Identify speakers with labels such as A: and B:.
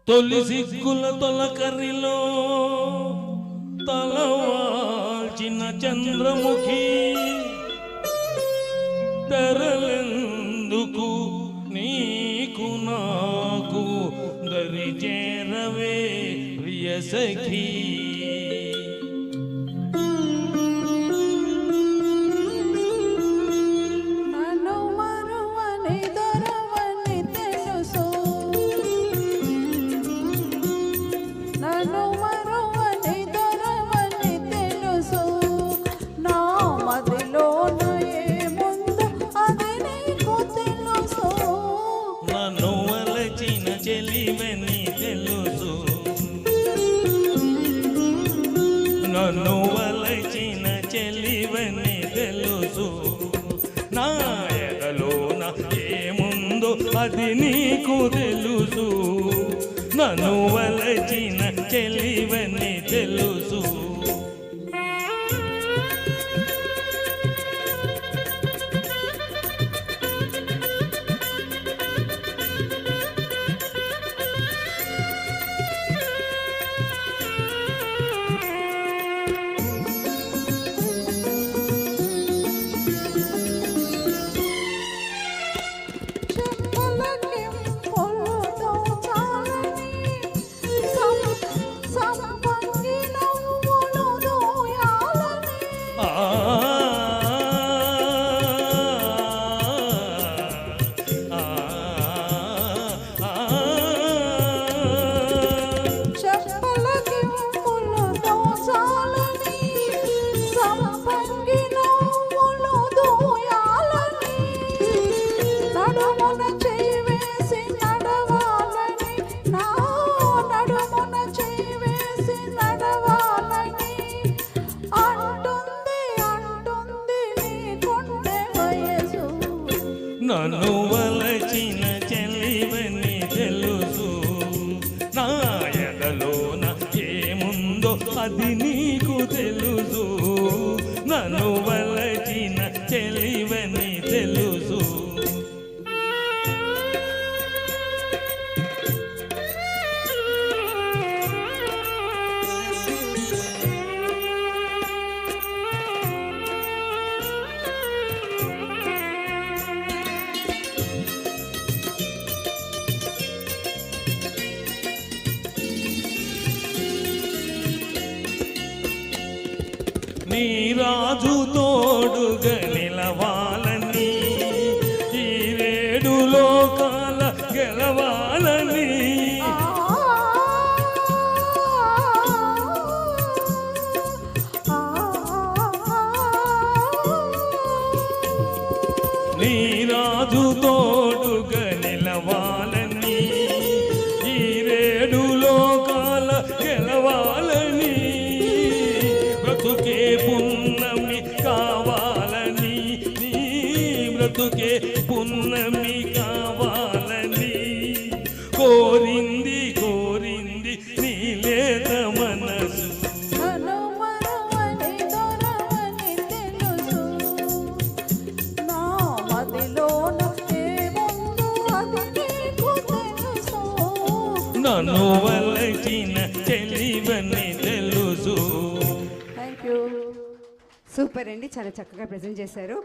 A: తొలి సిగ్గుల తొలకరిలో తలవాల్చిన చంద్రముఖి తెరలెందుకు నీకు నాకు దరి చేరవే ప్రియ సఖీ. నన్ను వలచిన చెలివని తెలుసు, నా ఎదలోన ఏముందో అది నీకు తెలుసు. నన్ను వలచిన చెలివని తెలుసు. నన్ను వలచిన చెలివని తెలుసు, నా ఎదలోన ఏముందో అది నీకు తెలుసు. నన్ను వలచిన చెలివని తెలుసు. నీ రాజు తోడుగా నిలవాలని, ఈ రేడు లోకాల గెలవాలని, నీ రాజు తోడుగా నిలవాలని, ఈ రేడు లోకాల గెలవాలని, బ్రతుకే పున్నమి కావాలని, నీ బ్రతుకే పున్నమి కావాలని కోరింది కోరింది నీ లేత మనసు. నన్ను వలచిన చెలివని తెలుసు.
B: సూపర్ అండి, చాలా చక్కగా ప్రెజెంట్ చేశారు.